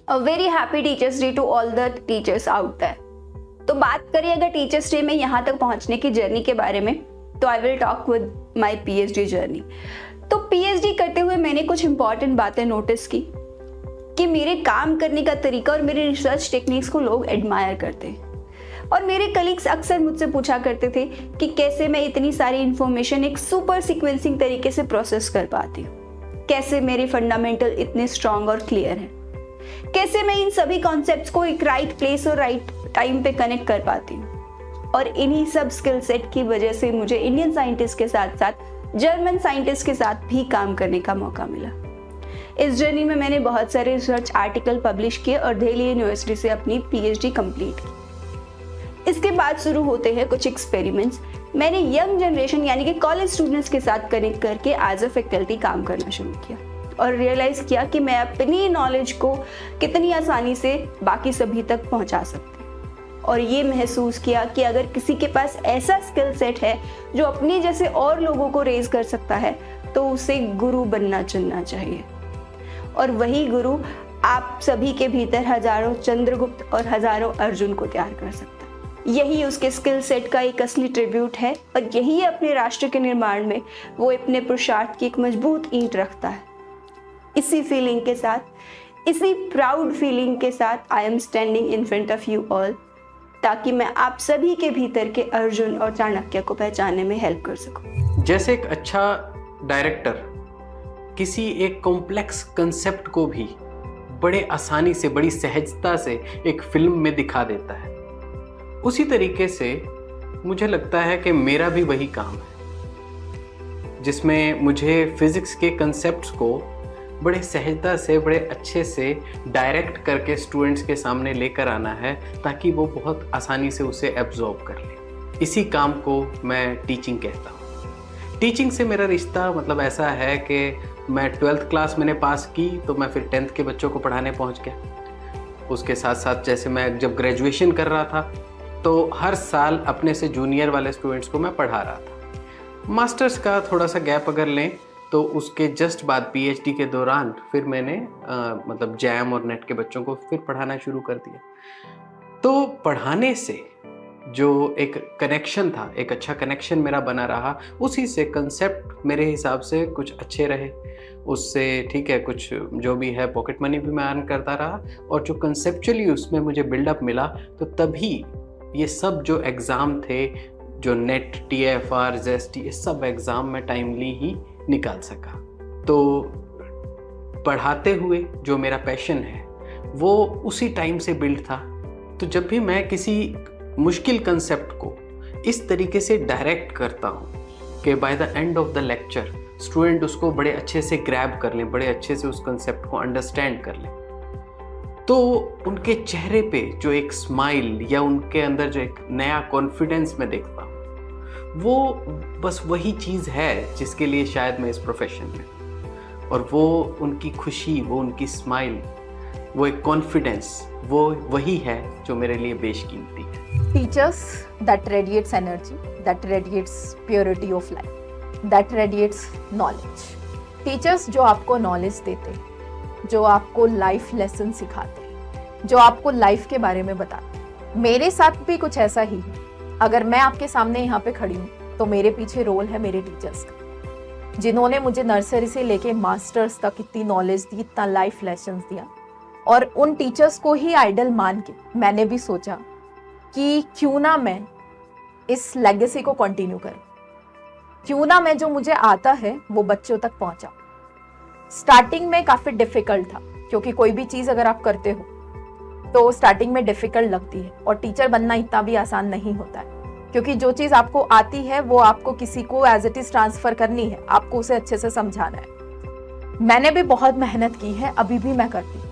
A very happy Teachers Day to all the teachers out there. तो बात करें अगर टीचर्स डे में यहाँ तक पहुँचने की जर्नी के बारे में, तो I will talk with my PhD journey. तो PhD करते हुए मैंने कुछ इंपॉर्टेंट बातें नोटिस की कि मेरे काम करने का तरीका और मेरे रिसर्च टेक्निक्स को लोग एडमायर करते हैं। और मेरे कलीग्स अक्सर मुझसे पूछा करते थे कि कैसे मैं इतनी सारी इंफॉर्मेशन एक सुपर सीक्वेंसिंग तरीके से प्रोसेस कर पाती हूँ, कैसे मेरे फंडामेंटल इतने स्ट्रांग और क्लियर हैं, कैसे मैं इन सभी कॉन्सेप्ट्स को एक राइट प्लेस और राइट टाइम पे कनेक्ट कर पाती हूँ। और इन्हीं सब स्किल सेट की वजह से मुझे इंडियन साइंटिस्ट के साथ साथ जर्मन साइंटिस्ट के साथ भी काम करने का मौका मिला। इस जर्नी में मैंने बहुत सारे रिसर्च आर्टिकल पब्लिश किए और दिल्ली यूनिवर्सिटी से अपनी PhD कंप्लीट की। इसके बाद शुरू होते हैं कुछ एक्सपेरिमेंट्स। मैंने यंग जनरेशन यानी कि कॉलेज स्टूडेंट्स के साथ कनेक्ट करके एज अ फैकल्टी काम करना शुरू किया और रियलाइज़ किया कि मैं अपनी नॉलेज को कितनी आसानी से बाकी सभी तक पहुंचा सकती हूँ। और ये महसूस किया कि अगर किसी के पास ऐसा स्किल सेट है जो अपने जैसे और लोगों को रेज कर सकता है, तो उसे गुरु बनना चुनना चाहिए। और वही गुरु आप सभी के भीतर हजारों चंद्रगुप्त और हजारों अर्जुन को तैयार कर सकता है। यही उसके स्किल सेट का एक असली ट्रिब्यूट है और यही अपने राष्ट्र के निर्माण में वो अपने पुरुषार्थ की एक मजबूत ईंट रखता है। इसी फीलिंग के साथ, इसी प्राउड फीलिंग के साथ I am standing in front of you all, ताकि मैं आप सभी के भीतर के अर्जुन और चाणक्य को पहचानने में हेल्प कर सकूं। जैसे एक अच्छा डायरेक्टर किसी एक कॉम्प्लेक्स कंसेप्ट को भी बड़े आसानी से, बड़ी सहजता से एक फिल्म में दिखा देता है, उसी तरीके से मुझे लगता है कि मेरा भी वही काम है, जिसमें मुझे फिजिक्स के कंसेप्ट्स को बड़े सहजता से, बड़े अच्छे से डायरेक्ट करके स्टूडेंट्स के सामने लेकर आना है, ताकि वो बहुत आसानी से उसे एब्जॉर्ब कर ले। इसी काम को मैं टीचिंग कहता हूँ। टीचिंग से मेरा रिश्ता मतलब ऐसा है कि मैं 12th क्लास मैंने पास की तो मैं फिर 10th के बच्चों को पढ़ाने पहुँच गया। उसके साथ साथ जैसे मैं जब ग्रेजुएशन कर रहा था तो हर साल अपने से जूनियर वाले स्टूडेंट्स को मैं पढ़ा रहा था। मास्टर्स का थोड़ा सा गैप अगर लें तो उसके जस्ट बाद PhD के दौरान फिर मैंने मतलब जैम और नेट के बच्चों को फिर पढ़ाना शुरू कर दिया। तो पढ़ाने से जो एक कनेक्शन था, एक अच्छा कनेक्शन मेरा बना रहा, उसी से कंसेप्ट मेरे हिसाब से कुछ अच्छे रहे, उससे ठीक है कुछ जो भी है पॉकेट मनी भी मैं अर्न करता रहा, और जो कंसेप्चुअली उसमें मुझे बिल्डअप मिला, तो तभी ये सब जो एग्ज़ाम थे, जो नेट, TFR, ZEST, ये सब एग्ज़ाम में टाइमली ही निकाल सका। तो पढ़ाते हुए जो मेरा पैशन है वो उसी टाइम से बिल्ड था। तो जब भी मैं किसी मुश्किल कंसेप्ट को इस तरीके से डायरेक्ट करता हूँ कि by the end of the lecture student उसको बड़े अच्छे से ग्रैब कर लें, बड़े अच्छे से उस कंसेप्ट को अंडरस्टैंड कर लें, तो उनके चेहरे पे जो एक स्माइल या उनके अंदर जो एक नया कॉन्फिडेंस मैं देखता हूँ, वो बस वही चीज़ है जिसके लिए शायद मैं इस प्रोफेशन में, और वो उनकी खुशी, वो उनकी स्माइल, वो एक कॉन्फिडेंस, वो वही है जो मेरे लिए बेशकीमती है। Teachers that radiates energy, that radiates purity of life, that radiates knowledge. Teachers जो आपको नॉलेज देते, जो आपको लाइफ लेसन सिखाते, जो आपको लाइफ के बारे में बताते। मेरे साथ भी कुछ ऐसा ही है। अगर मैं आपके सामने यहाँ पे खड़ी हूँ तो मेरे पीछे रोल है मेरे टीचर्स का, जिन्होंने मुझे नर्सरी से लेके मास्टर्स तक इतनी नॉलेज दी, इतना लाइफ लेसन्स दिया। और उन टीचर्स को ही आइडल मान के मैंने भी सोचा कि क्यों ना मैं इस लेगेसी को कंटिन्यू करूँ, क्यों ना मैं जो मुझे आता है वो बच्चों तक पहुँचा। स्टार्टिंग में काफ़ी डिफ़िकल्ट था, क्योंकि कोई भी चीज़ अगर आप करते हो तो स्टार्टिंग में डिफ़िकल्ट लगती है, और टीचर बनना इतना भी आसान नहीं होता है, क्योंकि जो चीज़ आपको आती है वो आपको किसी को एज इट इज़ ट्रांसफ़र करनी है, आपको उसे अच्छे से समझाना है। मैंने भी बहुत मेहनत की है, अभी भी मैं करती हूँ।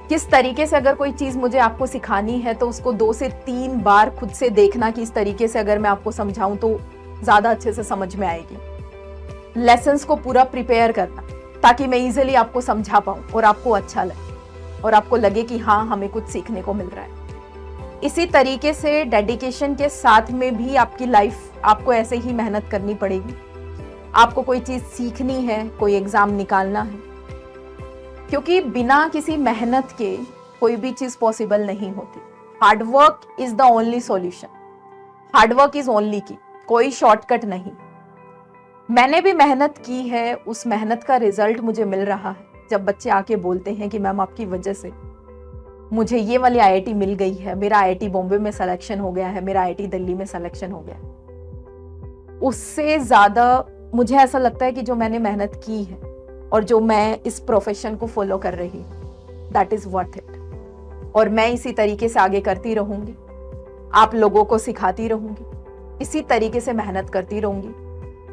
किस तरीके से अगर कोई चीज़ मुझे आपको सिखानी है तो उसको 2 से 3 बार खुद से देखना कि इस तरीके से अगर मैं आपको समझाऊँ तो ज़्यादा अच्छे से समझ में आएगी। लेसन्स को पूरा प्रिपेयर करना ताकि मैं ईजिली आपको समझा पाऊँ और आपको अच्छा लगे और आपको लगे कि हाँ, हमें कुछ सीखने को मिल रहा है। इसी तरीके से डेडिकेशन के साथ में भी आपकी लाइफ, आपको ऐसे ही मेहनत करनी पड़ेगी। आपको कोई चीज़ सीखनी है, कोई एग्ज़ाम निकालना है, क्योंकि बिना किसी मेहनत के कोई भी चीज पॉसिबल नहीं होती। Hard work is the only solution, hard work is only की, कोई शॉर्टकट नहीं। मैंने भी मेहनत की है, उस मेहनत का रिजल्ट मुझे मिल रहा है। जब बच्चे आके बोलते हैं कि मैम आपकी वजह से मुझे ये वाली आईआईटी मिल गई है, मेरा आईआईटी बॉम्बे में सिलेक्शन हो गया है, मेरा आईआईटी दिल्ली में सिलेक्शन हो गया, उससे ज्यादा मुझे ऐसा लगता है कि जो मैंने मेहनत की है और जो मैं इस प्रोफेशन को फॉलो कर रही हूँ, दैट इज वर्थ इट। और मैं इसी तरीके से आगे करती रहूंगी, आप लोगों को सिखाती रहूंगी, इसी तरीके से मेहनत करती रहूंगी,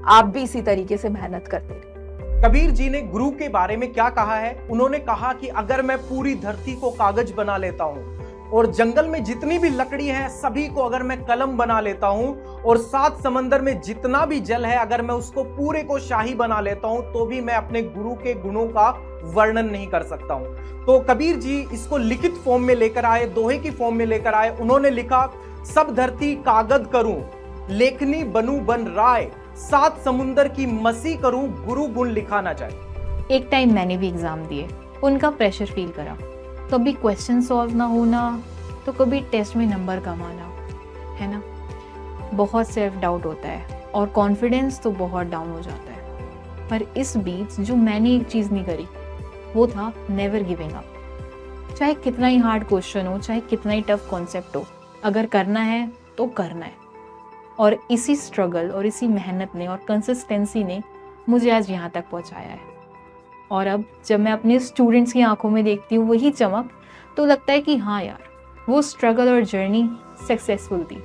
आप भी इसी तरीके से मेहनत करते रहिए। कबीर जी ने गुरु के बारे में क्या कहा है? उन्होंने कहा कि अगर मैं पूरी धरती को कागज बना लेता हूं और जंगल में जितनी भी लकड़ी है सभी को अगर मैं कलम बना लेता हूं और 7 समंदर में जितना भी जल है अगर मैं उसको पूरे को शाही बना लेता हूं तो भी मैं अपने गुरु के गुणों का वर्णन नहीं कर सकता हूं। तो कबीर जी इसको लिखित फॉर्म में लेकर आए, दोहे की फॉर्म में लेकर आए। उन्होंने लिखा, सब धरती कागज करूं, लेखनी बनूं बन राय, 7 समुंदर की मसी करूं, गुरु गुण लिखा ना जाए। एक टाइम मैंने भी एग्ज़ाम दिए, उनका प्रेशर फील करा, कभी क्वेश्चन सॉल्व ना होना तो कभी टेस्ट में नंबर कम आना, है ना। बहुत सेल्फ डाउट होता है और कॉन्फिडेंस तो बहुत डाउन हो जाता है। पर इस बीच जो मैंने एक चीज़ नहीं करी वो था नेवर गिविंग अप। चाहे कितना ही हार्ड क्वेश्चन हो, चाहे कितना ही टफ कॉन्सेप्ट हो, अगर करना है तो करना है। और इसी स्ट्रगल और इसी मेहनत ने और कंसिस्टेंसी ने मुझे आज यहाँ तक पहुँचाया है। और अब जब मैं अपने स्टूडेंट्स की आंखों में देखती हूँ वही चमक, तो लगता है कि हाँ यार, वो स्ट्रगल और जर्नी सक्सेसफुल थी।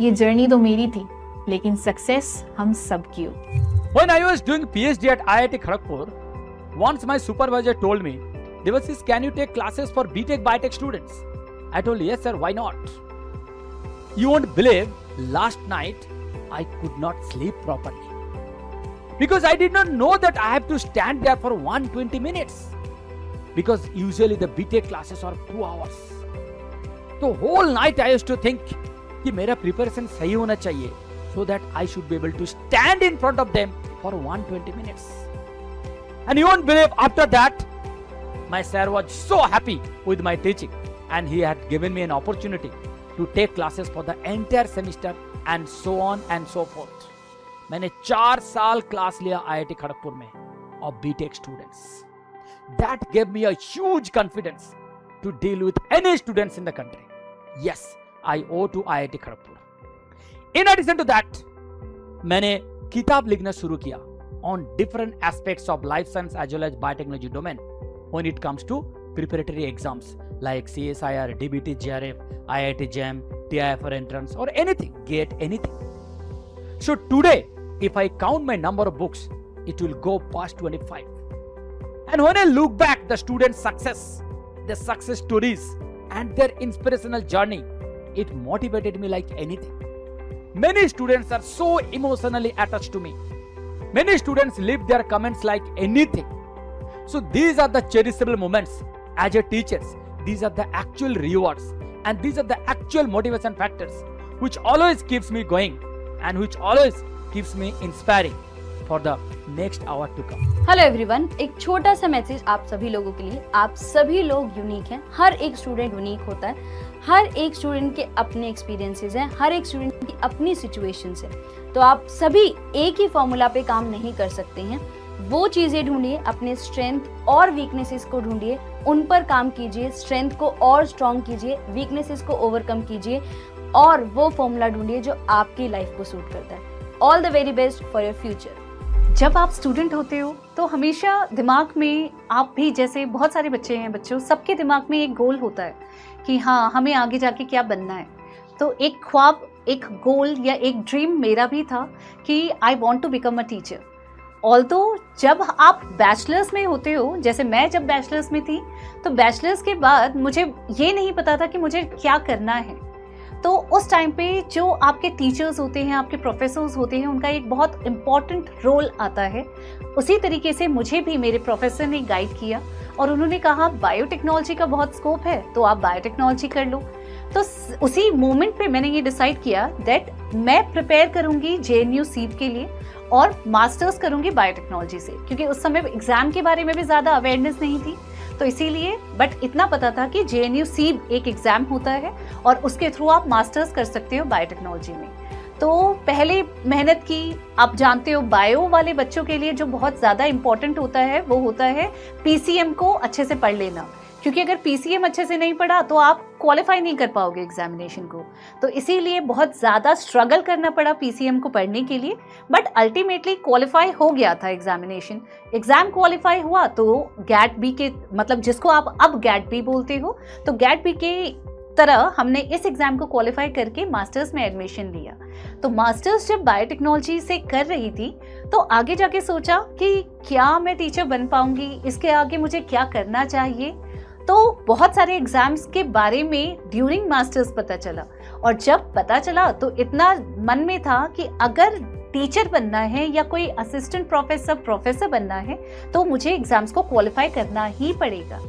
ये जर्नी तो मेरी थी, लेकिन सक्सेस हम सब की होगी। When I was doing PhD at IIT Kharagpur, once my supervisor told me, Devasis, can you take classes for BTech Biotech students? I told, yes sir, why not? You won't believe, last night I could not sleep properly because I did not know that I have to stand there for 120 minutes, because usually the BTech classes are 2 hours. So whole night I used to think कि मेरा preparation सही होना चाहिए, so that I should be able to stand in front of them for 120 minutes. And you won't believe, after that my sir was so happy with my teaching and he had given me an opportunity to take classes for the entire semester and so on and so forth. मैंने 4 साल class लिया IIT Kharagpur में of BTech students. That gave me a huge confidence to deal with any students in the country. Yes, I owe to IIT Kharagpur. In addition to that, मैंने किताब लिखना शुरू किया on different aspects of life science as well as biotechnology domain when it comes to preparatory exams like CSIR, DBT, JRF, IIT JAM, TIFR entrance or anything, GATE, anything. So today, if I count my number of books, it will go past 25. And when I look back the students' success, their success stories and their inspirational journey, it motivated me like anything. Many students are so emotionally attached to me. Many students leave their comments like anything. So these are the cherishable moments as a teachers. These are the actual rewards and these are the actual motivation factors which always keeps me going and which always keeps me inspiring for the next hour to come. Hello everyone, एक छोटा सा message आप सभी लोगों के लिए। आप सभी लोग यूनिक हैं, हर एक स्टूडेंट यूनिक होता है, हर एक स्टूडेंट के अपने एक्सपीरियंसेस हैं, हर एक स्टूडेंट की अपनी सिचुएशंस है। तो आप सभी एक ही फॉर्मूला पे काम नहीं कर सकते हैं। वो चीज़ें ढूंढिए, अपने स्ट्रेंथ और वीकनेसेस को ढूंढिए, उन पर काम कीजिए, स्ट्रेंथ को और स्ट्रॉन्ग कीजिए, वीकनेसेस को ओवरकम कीजिए और वो फॉर्मूला ढूंढिए जो आपकी लाइफ को सूट करता है। All the very best for your future. जब आप स्टूडेंट होते हो तो हमेशा दिमाग में, आप भी जैसे बहुत सारे बच्चे हैं, बच्चों सबके दिमाग में एक गोल होता है कि हाँ हमें आगे जाके क्या बनना है। तो एक ख्वाब, एक गोल या एक ड्रीम मेरा भी था कि I want to become a teacher. Although जब आप बैचलर्स में होते हो, जैसे मैं जब बैचलर्स में थी, तो बैचलर्स के बाद मुझे ये नहीं पता था कि मुझे क्या करना है। तो उस टाइम पे जो आपके टीचर्स होते हैं, आपके प्रोफेसर्स होते हैं, उनका एक बहुत इम्पॉर्टेंट रोल आता है। उसी तरीके से मुझे भी मेरे प्रोफेसर ने गाइड किया और उन्होंने कहा बायोटेक्नोलॉजी का बहुत स्कोप है तो आप बायोटेक्नोलॉजी कर लो। तो उसी मोमेंट पे मैंने ये डिसाइड किया दैट मैं प्रिपेयर करूंगी JNU सीट के लिए और मास्टर्स करूंगी बायोटेक्नोलॉजी से, क्योंकि उस समय एग्जाम के बारे में भी ज़्यादा अवेयरनेस नहीं थी, तो इसीलिए बट इतना पता था कि JNU सीब एक एग्ज़ाम होता है और उसके थ्रू आप मास्टर्स कर सकते हो बायोटेक्नोलॉजी में। तो पहले मेहनत की, आप जानते हो बायो वाले बच्चों के लिए जो बहुत ज़्यादा इम्पोर्टेंट होता है वो होता है PCM को अच्छे से पढ़ लेना, क्योंकि अगर PCM अच्छे से नहीं पढ़ा तो आप क्वालिफाई नहीं कर पाओगे एग्जामिनेशन को। तो इसीलिए बहुत ज़्यादा स्ट्रगल करना पड़ा PCM को पढ़ने के लिए, बट अल्टीमेटली क्वालिफाई हो गया था एग्जामिनेशन। एग्ज़ाम क्वालिफाई हुआ तो गैट बी के, मतलब जिसको आप अब गैट बी बोलते हो, तो गैट बी के तरह हमने इस एग्ज़ाम को क्वालिफाई करके मास्टर्स में एडमिशन लिया। तो मास्टर्स जब बायोटेक्नोलॉजी से कर रही थी तो आगे जाके सोचा कि क्या मैं टीचर बन पाऊंगी, इसके आगे मुझे क्या करना चाहिए। तो बहुत सारे एग्जाम्स के बारे में ड्यूरिंग मास्टर्स पता चला, और जब पता चला तो इतना मन में था कि अगर टीचर बनना है या कोई असिस्टेंट प्रोफेसर बनना है तो मुझे एग्जाम्स को क्वालिफाई करना ही पड़ेगा।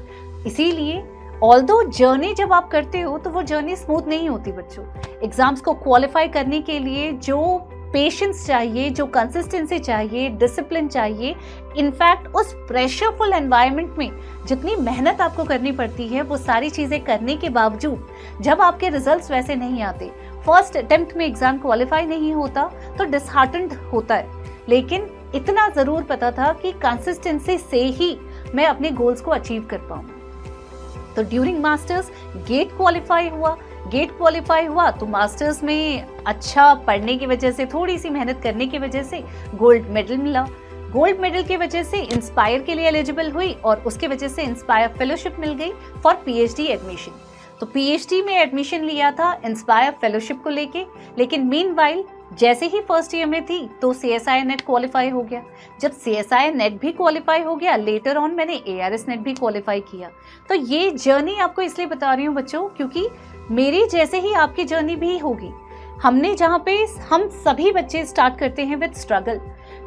इसीलिए ऑल्दो जर्नी जब आप करते हो तो वो जर्नी स्मूथ नहीं होती बच्चों। एग्जाम्स को क्वालिफाई करने के लिए जो पेशेंस चाहिए, जो कंसिस्टेंसी चाहिए, डिसिप्लिन चाहिए, इनफैक्ट उस प्रेशरफुल एनवायरनमेंट में जितनी मेहनत आपको करनी पड़ती है, वो सारी चीज़ें करने के बावजूद जब आपके रिजल्ट्स वैसे नहीं आते, फर्स्ट अटेम्प्ट में एग्जाम क्वालिफाई नहीं होता, तो डिसहार्टेंड होता है। लेकिन इतना ज़रूर पता था कि कंसिस्टेंसी से ही मैं अपने गोल्स को अचीव कर पाऊँ। तो ड्यूरिंग मास्टर्स गेट क्वालिफाई हुआ तो मास्टर्स में अच्छा पढ़ने की वजह से, थोड़ी सी मेहनत करने की वजह से गोल्ड मेडल मिला। गोल्ड मेडल की वजह से इंस्पायर के लिए एलिजिबल हुई और उसके वजह से इंस्पायर फेलोशिप मिल गई फॉर PhD एडमिशन। तो PhD में एडमिशन लिया था इंस्पायर फेलोशिप को लेके, लेकिन मीनवाइल जैसे ही फर्स्ट ईयर में थी तो CSIR नेट क्वालिफाई हो गया। जब CSIR नेट भी क्वालिफाई हो गया, लेटर ऑन मैंने ARS नेट भी क्वालिफाई किया। तो ये जर्नी आपको इसलिए बता रही हूँ बच्चों, क्योंकि मेरी जैसे ही आपकी जर्नी भी होगी। हमने जहाँ पे हम सभी बच्चे स्टार्ट करते हैं विद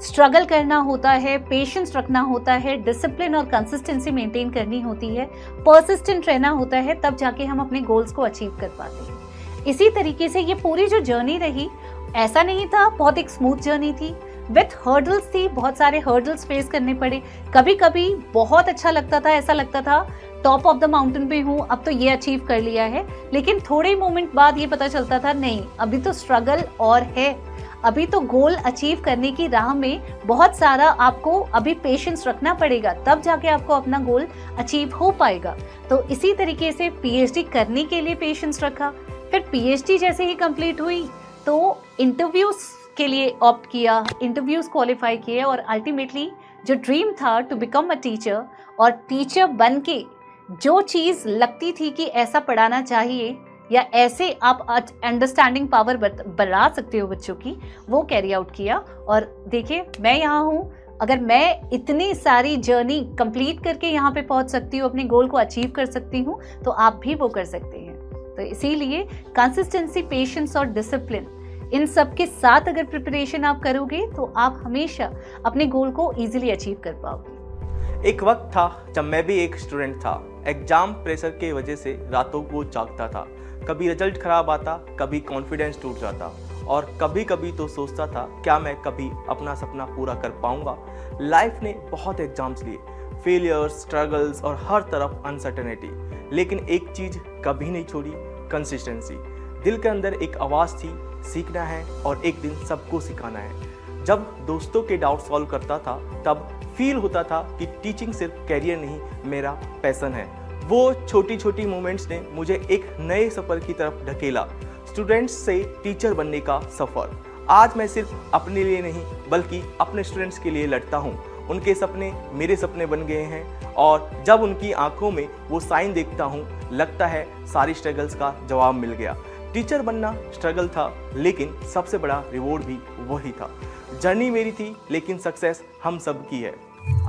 स्ट्रगल करना होता है, पेशेंस रखना होता है, डिसिप्लिन और कंसिस्टेंसी मेंटेन करनी होती है, पर्सिस्टेंट रहना होता है, तब जाके हम अपने गोल्स को अचीव कर पाते हैं। इसी तरीके से ये पूरी जो जर्नी रही, ऐसा नहीं था बहुत एक स्मूथ जर्नी थी, विथ हर्डल्स थी, बहुत सारे हर्डल्स फेस करने पड़े। कभी कभी बहुत अच्छा लगता था, ऐसा लगता था टॉप ऑफ द माउंटेन पे हूँ, अब तो ये अचीव कर लिया है, लेकिन थोड़े मोमेंट बाद ये पता चलता था नहीं, अभी तो स्ट्रगल और है, अभी तो गोल अचीव करने की राह में बहुत सारा आपको अभी पेशेंस रखना पड़ेगा, तब जाके आपको अपना गोल अचीव हो पाएगा। तो इसी तरीके से PhD करने के लिए पेशेंस रखा। फिर PhD जैसे ही कंप्लीट हुई तो इंटरव्यूज के लिए ऑप्ट किया, इंटरव्यूज क्वालिफाई किए, और अल्टीमेटली जो ड्रीम था टू बिकम अ टीचर, और टीचर बन के जो चीज़ लगती थी कि ऐसा पढ़ाना चाहिए या ऐसे आप अंडरस्टैंडिंग पावर बढ़ा सकते हो बच्चों की, वो कैरी आउट किया। और देखिए मैं यहाँ हूँ, अगर मैं इतनी सारी जर्नी कंप्लीट करके यहाँ पे पहुँच सकती हूँ, अपने गोल को अचीव कर सकती हूँ, तो आप भी वो कर सकते हैं। तो इसीलिए कंसिस्टेंसी, पेशेंस और डिसिप्लिन, इन सब के साथ अगर प्रिपरेशन आप करोगे तो आप हमेशा अपने गोल को इजीली अचीव कर पाओगे। एक वक्त था जब मैं भी एक स्टूडेंट था। एग्जाम प्रेशर की वजह से रातों को जागता था। कभी रिजल्ट खराब आता, कभी कॉन्फिडेंस टूट जाता, और कभी कभी तो सोचता था क्या मैं कभी अपना सपना पूरा कर पाऊंगा। लाइफ ने बहुत एग्जाम्स लिए, फेलियर्स, स्ट्रगल्स और हर तरफ अनसर्टेनिटी, लेकिन एक चीज़ कभी नहीं छोड़ी, कंसिस्टेंसी। दिल के अंदर एक आवाज़ थी, सीखना है और एक दिन सबको सिखाना है। जब दोस्तों के डाउट सॉल्व करता था तब फील होता था कि टीचिंग सिर्फ कैरियर नहीं, मेरा पैशन है। वो छोटी छोटी मोमेंट्स ने मुझे एक नए सफ़र की तरफ ढकेला, स्टूडेंट्स से टीचर बनने का सफ़र। आज मैं सिर्फ अपने लिए नहीं बल्कि अपने स्टूडेंट्स के लिए लड़ता हूँ। उनके सपने मेरे सपने बन गए हैं, और जब उनकी आंखों में वो साइन देखता हूँ, लगता है सारी स्ट्रगल्स का जवाब मिल गया। टीचर बनना स्ट्रगल था, लेकिन सबसे बड़ा रिवॉर्ड भी वही था। जर्नी मेरी थी, लेकिन सक्सेस हम सब की है।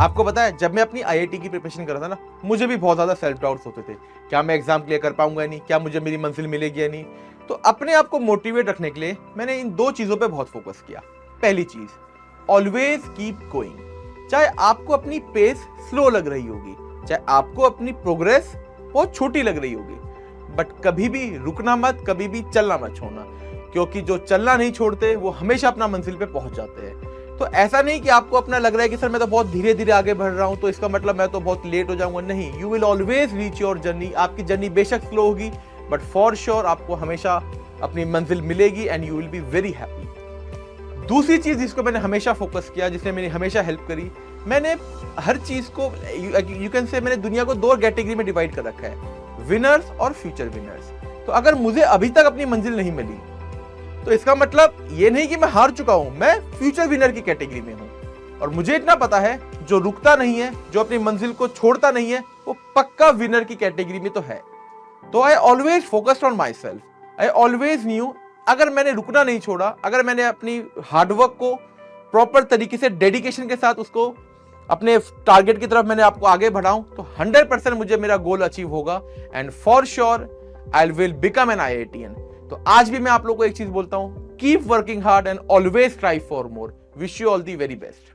आपको पता है, जब मैं अपनी IIT की प्रिपरेशन कर रहा था ना, मुझे भी बहुत ज़्यादा सेल्फ डाउट्स होते थे। क्या मैं एग्जाम क्लियर कर पाऊंगा नहीं, क्या मुझे मेरी मंजिल मिलेगी या नहीं। तो अपने आप को मोटिवेट रखने के लिए मैंने इन दो चीज़ों पे बहुत फोकस किया। पहली चीज़, ऑलवेज कीप गोइंग। चाहे आपको अपनी पेस स्लो लग रही होगी, चाहे आपको अपनी प्रोग्रेस बहुत छोटी लग रही होगी, बट कभी भी रुकना मत, कभी भी चलना मत छोड़ना, क्योंकि जो चलना नहीं छोड़ते वो हमेशा अपना मंजिल पे पहुंच जाते हैं। तो ऐसा नहीं कि आपको अपना लग रहा है कि सर मैं तो बहुत धीरे धीरे आगे बढ़ रहा हूं तो इसका मतलब मैं तो बहुत लेट हो जाऊंगा। नहीं, you will always reach your journey. आपकी जर्नी बेशक स्लो होगी बट फॉर श्योर आपको हमेशा अपनी मंजिल मिलेगी and you will be very happy. दूसरी चीज जिसको मैंने हमेशा फोकस किया, जिसने मेरी हमेशा हेल्प करी, मैंने हर चीज को यू कैन से मैंने दुनिया को 2 कैटेगरी में डिवाइड कर रखा है, विनर्स और फ्यूचर विनर्स। तो अगर मुझे अभी तक अपनी मंजिल नहीं मिली तो इसका मतलब ये नहीं कि मैं हार चुका हूं, मैं फ्यूचर विनर की कैटेगरी में हूं। और मुझे इतना पता है जो रुकता नहीं है, जो अपनी मंजिल को छोड़ता नहीं है, वो पक्का विनर की कैटेगरी में तो है। तो I always focused on my self, I always new अगर मैंने रुकना नहीं छोड़ा, अगर मैंने अपनी हार्डवर्क को प्रॉपर तरीके से डेडिकेशन के साथ उसको अपने टारगेट की तरफ मैंने आपको आगे बढ़ाऊं तो 100% मुझे मेरा गोल अचीव होगा and for sure I will become an IITian। तो आज भी मैं आप लोगों को एक चीज बोलता हूं, keep working hard and always try for more. Wish you all the very best.